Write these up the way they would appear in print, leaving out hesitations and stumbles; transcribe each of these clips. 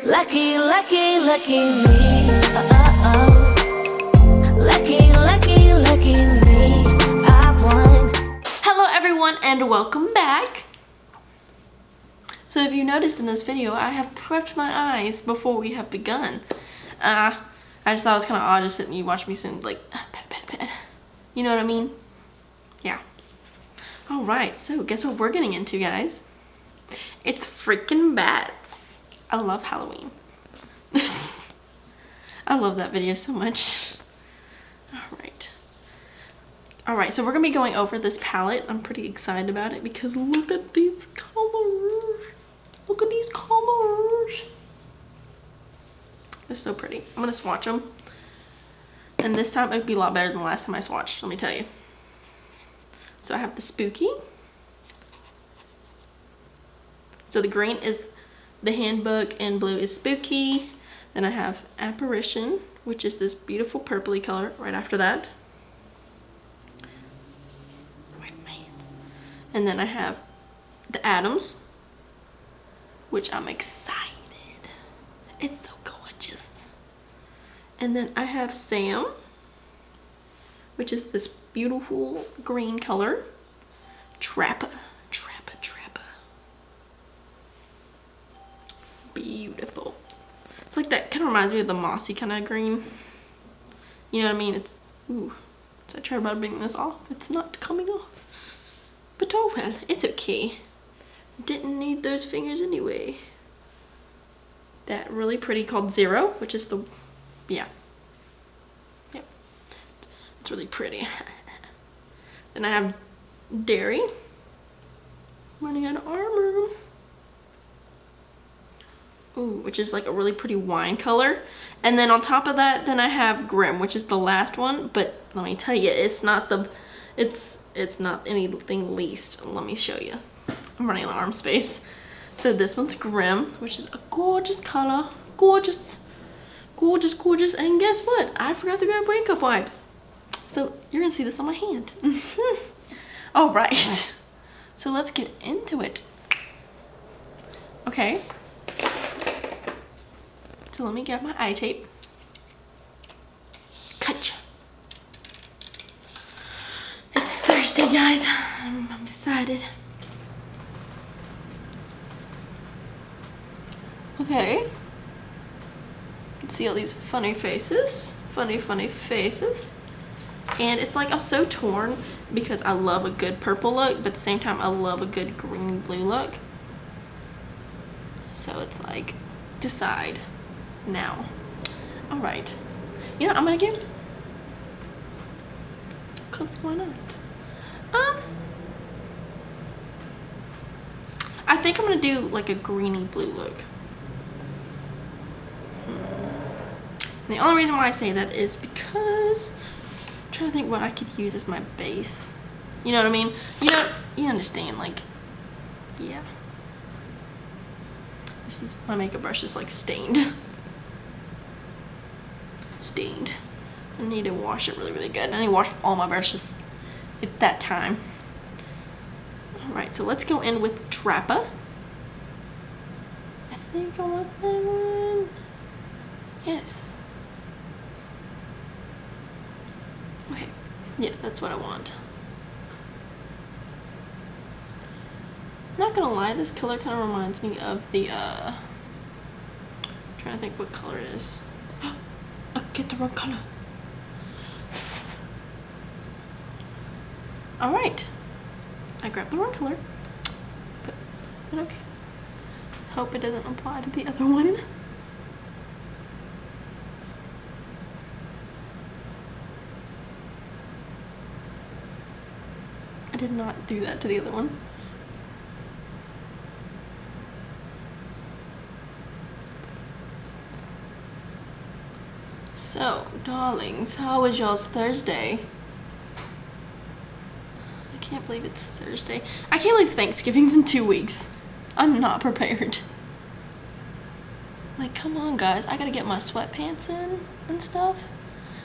Lucky, lucky, lucky me. Lucky, lucky, lucky me. I won. Hello everyone and welcome back. So if you noticed in this video, I have prepped my eyes before we have begun. I just thought it was kind of odd just sitting you watch me sing like pet. You know what I mean? Yeah. Alright, so guess what we're getting into, guys? It's freaking bats. I love Halloween. I love that video so much. Alright, so we're going to be going over this palette. I'm pretty excited about it because look at these colors. Look at these colors. They're so pretty. I'm going to swatch them. And this time it would be a lot better than the last time I swatched, let me tell you. So I have the Spooky. So the green is the Handbook and blue is Spooky. Then I have Apparition, which is this beautiful purpley color right after that. And then I have the Adams, which I'm excited. It's so gorgeous. And then I have Sam, which is this beautiful green color. Trappa. Beautiful. It's like that, kind of reminds me of the mossy kind of green. You know what I mean? It's, ooh. So I tried about bringing this off. It's not coming off. But oh well, it's okay. Didn't need those fingers anyway. That really pretty called Zero, which is the, yeah. Yep. It's really pretty. Then I have Dairy. Running out of armor. Ooh, which is like a really pretty wine color. And then on top of that, then I have Grim, which is the last one. But let me tell you, it's not the, it's not anything least. Let me show you. I'm running out of arm space. So this one's Grim, which is a gorgeous color. Gorgeous. And guess what? I forgot to grab makeup wipes. So you're gonna see this on my hand. All right. So let's get into it. Okay. So let me get my eye tape. Gotcha. It's Thursday, guys. I'm excited. Okay. You can see all these funny faces. Funny faces. And it's like I'm so torn because I love a good purple look, but at the same time I love a good green blue look. So it's like, decide now. All right. You know what I'm gonna give? Cause why not? I think I'm gonna do like a greeny blue look. And the only reason why I say that is because I'm trying to think what I could use as my base. You know what I mean? You know, you understand, like, yeah. This is, my makeup brush is like stained. I need to wash it really good. I need to wash all my brushes at that time. Alright, so let's go in with Trappa. I think I want that one. Yes. Okay. Yeah, that's what I want. Not gonna lie, this color kind of reminds me of the, I'm trying to think what color it is. I get the wrong color. Alright. I grabbed the wrong color. But okay. Let's hope it doesn't apply to the other one. I did not do that to the other one. So, darlings, how was y'all's Thursday? I can't believe it's Thursday. I can't believe Thanksgiving's in 2 weeks. I'm not prepared. Like, come on, guys. I gotta get my sweatpants in and stuff.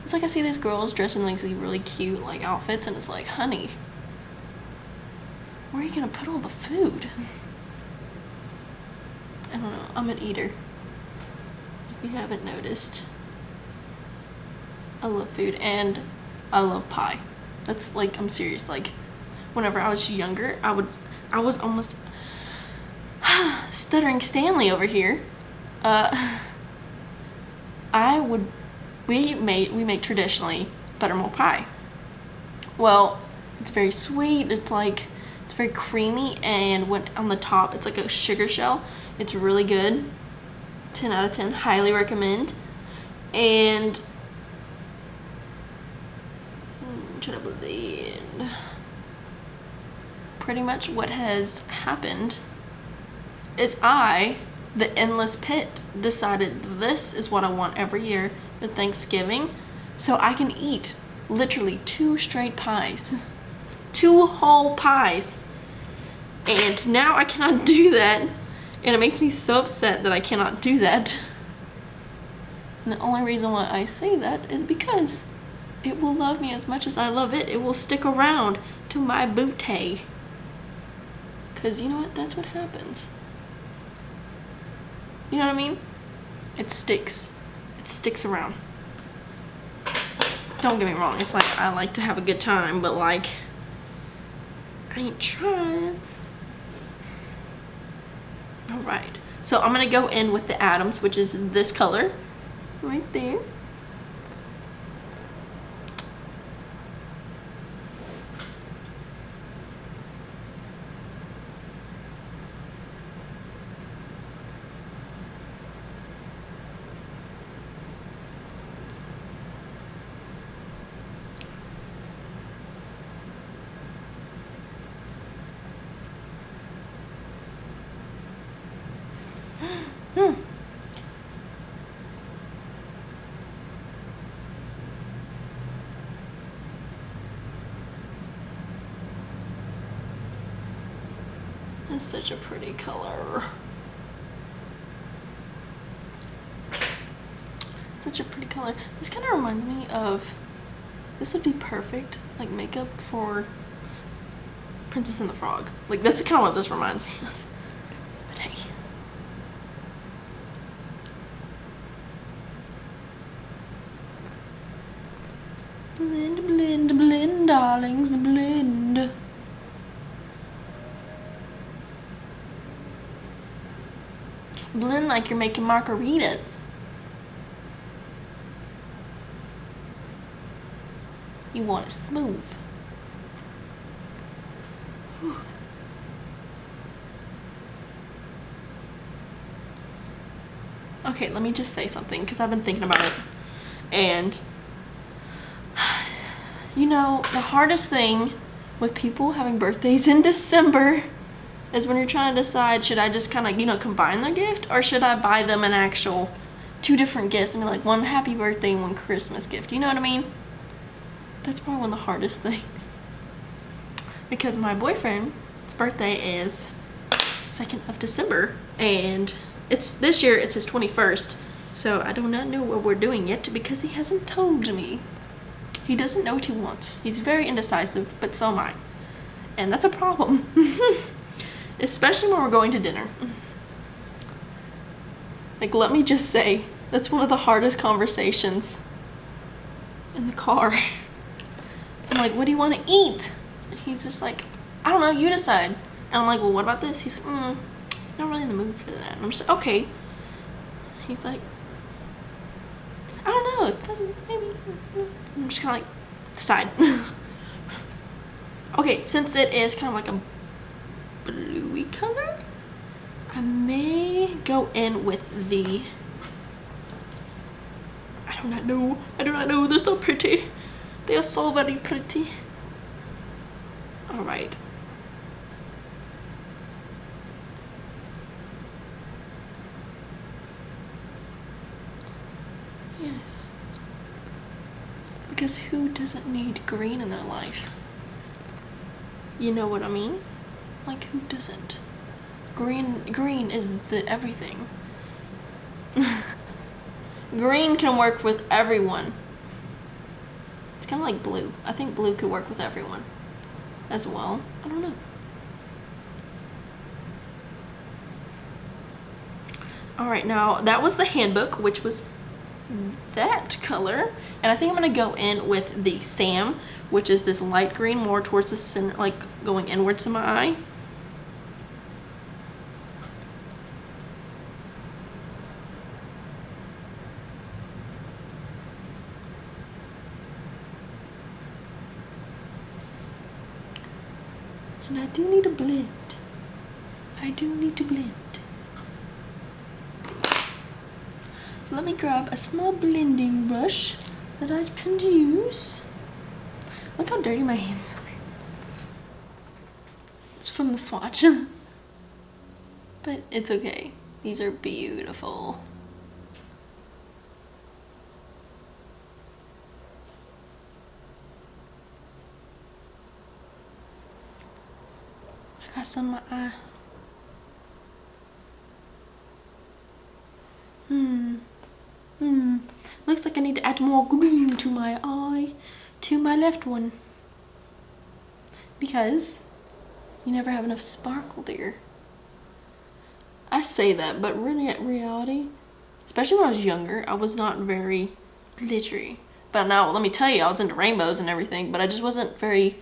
It's like I see these girls dressed in like these really cute like outfits and it's like, honey, where are you gonna put all the food? I don't know. I'm an eater. you haven't noticed. I love food and I love pie. That's like, I'm serious. Like, whenever I was younger, I was almost stuttering Stanley over here. We make traditionally buttermilk pie. Well, it's very sweet. It's very creamy, and when on the top, it's like a sugar shell. It's really good. 10 out of 10. Highly recommend. And try to blend. Pretty much what has happened is the Endless Pit, decided this is what I want every year for Thanksgiving, so I can eat literally 2 straight pies. 2 whole pies. And now I cannot do that, and it makes me so upset that I cannot do that. And the only reason why I say that is because it will love me as much as I love it. It will stick around to my booty. Because you know what? That's what happens. You know what I mean? It sticks. It sticks around. Don't get me wrong. It's like, I like to have a good time, but like, I ain't trying. Alright. So I'm going to go in with the Adams, which is this color. Right there. It's such a pretty color. Such a pretty color. This kind of reminds me of, this would be perfect like makeup for Princess and the Frog. Like, that's kind of what this reminds me of. But hey. Blend, blend, blend, darlings, blend. Blend like you're making margaritas. You want it smooth. Whew. Okay, let me just say something because I've been thinking about it. And you know, the hardest thing with people having birthdays in December is when you're trying to decide, should I just kind of, you know, combine their gift, or should I buy them an actual 2 different gifts and be like, one happy birthday and one Christmas gift? You know what I mean? That's probably one of the hardest things. Because my boyfriend's birthday is 2nd of December, and this year it's his 21st, so I do not know what we're doing yet because he hasn't told me. He doesn't know what he wants. He's very indecisive, but so am I. And that's a problem. Especially when we're going to dinner. Like, let me just say, that's one of the hardest conversations in the car. I'm like, what do you want to eat? And he's just like, I don't know, you decide. And I'm like, well, what about this? He's like, not really in the mood for that. And I'm just like, okay. He's like, I don't know, it doesn't, maybe. I'm just kind of like, decide. Okay, since it is kind of like a bluey color, I may go in with the, I do not know, they're so pretty. They are so very pretty. Alright. Yes. Because who doesn't need green in their life? You know what I mean? Like, who doesn't? Green is the everything. Green can work with everyone. It's kind of like blue. I think blue could work with everyone as well. I don't know. All right, now that was the handbook, which was that color. And I think I'm gonna go in with the Sam, which is this light green, more towards the center, like going inwards to my eye. And I do need to blend. I do need to blend. So let me grab a small blending brush that I can use. Look how dirty my hands are. It's from the swatch. But it's okay. These are beautiful. I got some on my eye. Looks like I need to add more green to my eye, to my left one. Because you never have enough sparkle there. I say that, but really in reality, especially when I was younger, I was not very glittery. But now, let me tell you, I was into rainbows and everything, but I just wasn't very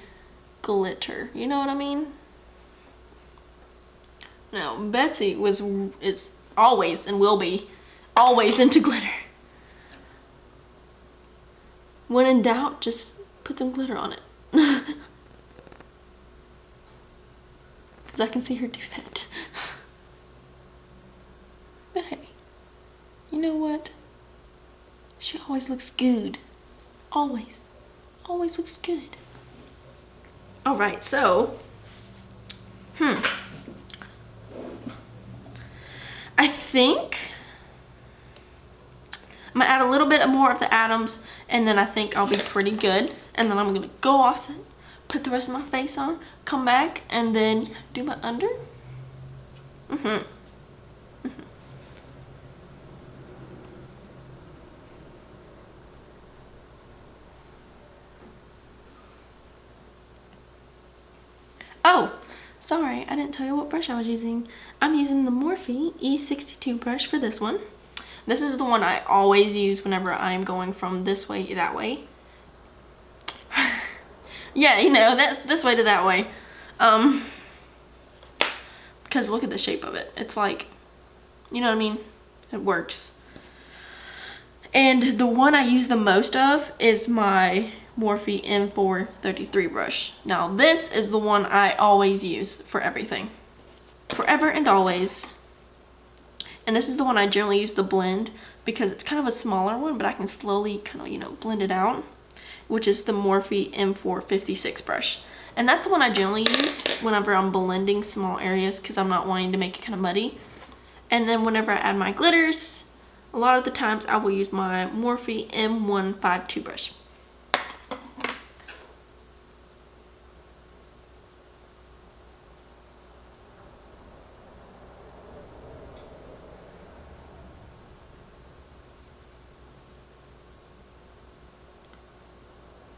glitter. You know what I mean? Now, Betsy is always and will be always into glitter. When in doubt, just put some glitter on it. Because I can see her do that. But hey, you know what? She always looks good. Always. Always looks good. Alright, so. I think I'm gonna add a little bit more of the Adams, and then I think I'll be pretty good. And then I'm gonna go offset, put the rest of my face on, come back, and then do my under. Oh, sorry, I didn't tell you what brush I was using. I'm using the Morphe E62 brush for this one. This is the one I always use whenever I'm going from this way that way. Yeah, you know, that's this way to that way. Because look at the shape of it. It's like, you know what I mean? It works. And the one I use the most of is my Morphe M433 brush. Now this is the one I always use for everything. Forever and always. And this is the one I generally use to blend because it's kind of a smaller one, but I can slowly kind of, you know, blend it out, which is the Morphe M456 brush. And that's the one I generally use whenever I'm blending small areas because I'm not wanting to make it kind of muddy. And then whenever I add my glitters, a lot of the times I will use my Morphe M152 brush.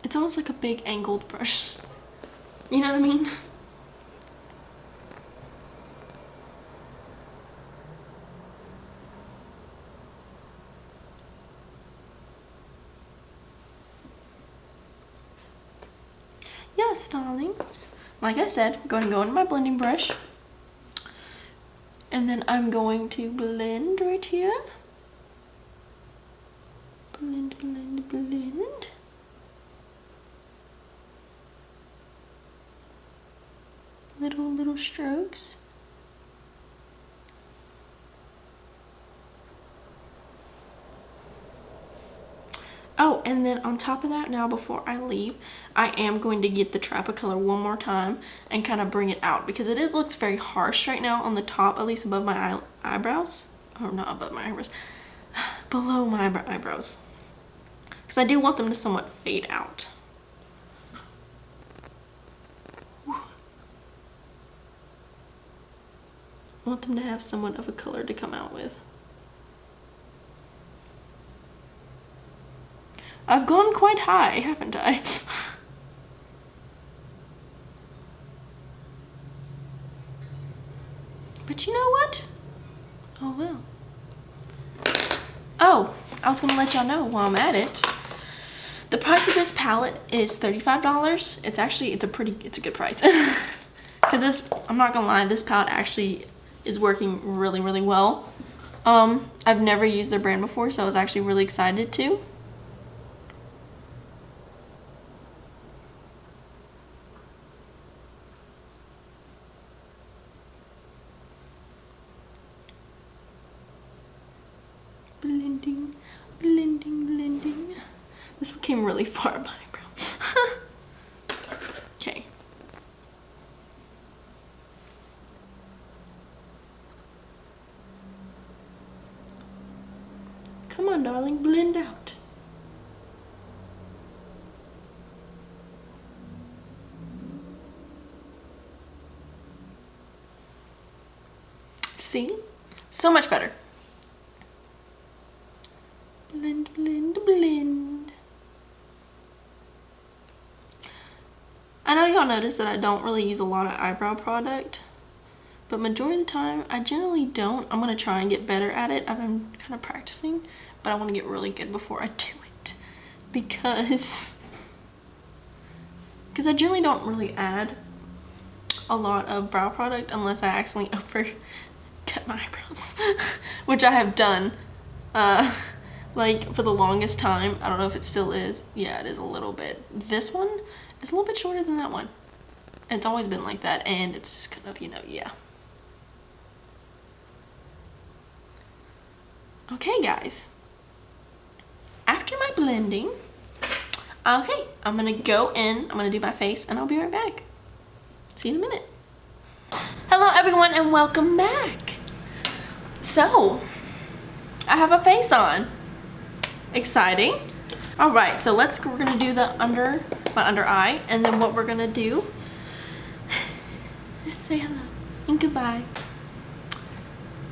It's almost like a big angled brush. You know what I mean? Yes, darling. Like I said, I'm going to go into my blending brush. And then I'm going to blend right here. Blend, blend, blend. Little strokes. Oh, and then on top of that, now before I leave, I am going to get the Tropicolor one more time and kind of bring it out because it looks very harsh right now on the top, at least above my eyebrows. Or not above my eyebrows, below my eyebrows. Because I do want them to somewhat fade out. I want them to have somewhat of a color to come out with. I've gone quite high, haven't I? But you know what? Oh well. Oh, I was gonna let y'all know while I'm at it. The price of this palette is $35. It's a good price. Because this, I'm not gonna lie, this palette actually is working really, really well. I've never used their brand before, so I was actually really excited to. Blending, blending, blending. This one came really far, my eyebrows. Okay. Come on, darling, blend out. See? So much better. Blend, blend, blend. I know y'all notice that I don't really use a lot of eyebrow product, but majority of the time I generally don't. I'm gonna try and get better at it. I've been kind of practicing, but I want to get really good before I do it, because I generally don't really add a lot of brow product unless I accidentally overcut my eyebrows, which I have done. Like for the longest time. I don't know if it still is. Yeah, it is a little bit. This one is a little bit shorter than that one. And it's always been like that, and it's just kind of, you know, yeah. Okay, guys. After my blending, okay, I'm gonna go in, I'm gonna do my face, and I'll be right back. See you in a minute. Hello, everyone, and welcome back. So, I have a face on. Exciting. All right, so we're gonna do my under eye, and then what we're gonna do is say hello and goodbye.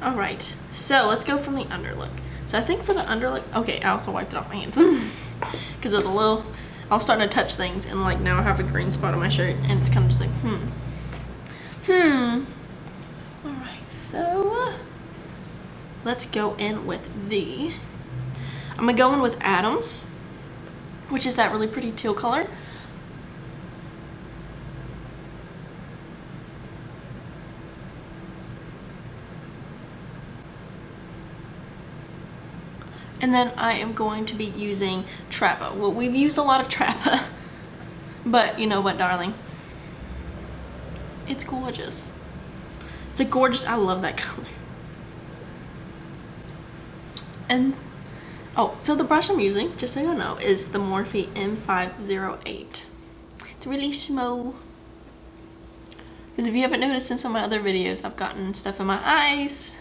All right, so let's go from the under look. So I think for the under look, okay, I also wiped it off my hands because it was I was starting to touch things, and like now I have a green spot on my shirt, and it's kind of just like, All right, so let's go in with I'm gonna go in with Adams, which is that really pretty teal color. And then I am going to be using Trappa. Well, we've used a lot of Trappa, but you know what, darling? It's gorgeous. It's a gorgeous, I love that color. And oh, so the brush I'm using, just so you know, is the Morphe M508. It's really small. Because if you haven't noticed in some of my other videos, I've gotten stuff in my eyes.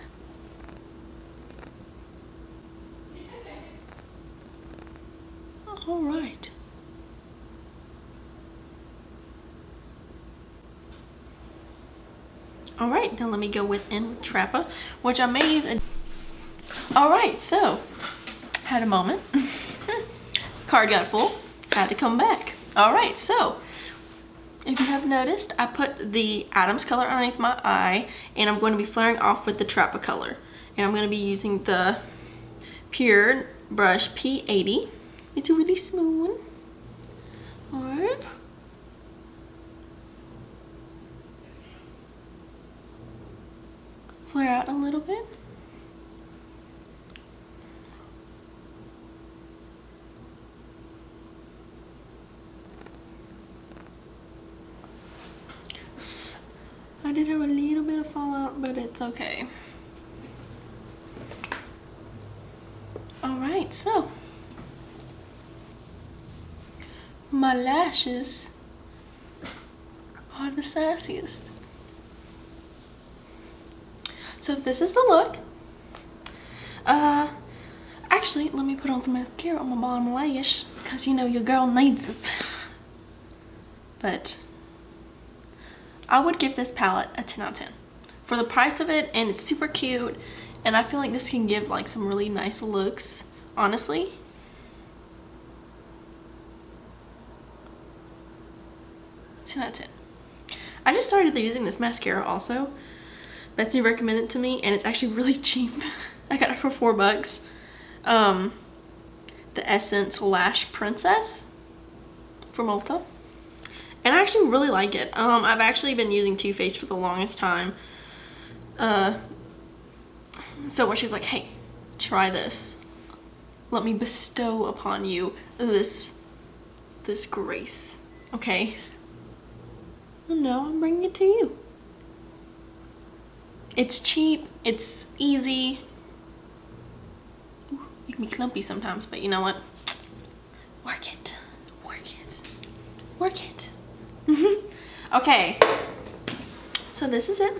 All right. All right, now let me go in Trappa, which I may use. All right, so had a moment. Card got full, had to come back. All right, so if you have noticed, I put the Adams color underneath my eye, and I'm going to be flaring off with the Trappa color. And I'm going to be using the Pure brush P80. It's a really smooth one. All right. Flare out a little bit. I did have a little bit of fallout, but it's okay. All right, so my lashes are the sassiest. So this is the look. Actually, let me put on some mascara on my bottom lash, because you know your girl needs it. But I would give this palette a 10 out of 10 for the price of it, and it's super cute, and I feel like this can give like some really nice looks, honestly. Ten out of 10. I just started using this mascara also. Betsy recommended it to me, and it's actually really cheap. I got it for $4. the Essence Lash Princess from Ulta. And I actually really like it. I've actually been using Too Faced for the longest time. So when she was like, hey, try this. Let me bestow upon you this grace, okay? And now I'm bringing it to you. It's cheap, it's easy. Ooh, you can be clumpy sometimes, but you know what? Work it, work it, work it. Okay, so this is it.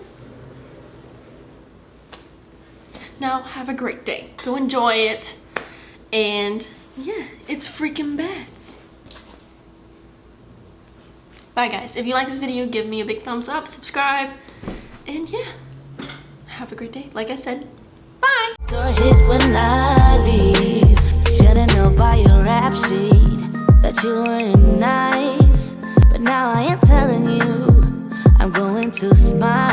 Now have a great day. Go enjoy it. And yeah, it's freaking bats. Bye guys. If you like this video, give me a big thumbs up, subscribe, and yeah, have a great day. Like I said, bye. So hit when I leave. Should've known by your rap sheet that you weren't nice. But now I am telling you, I'm going to smile.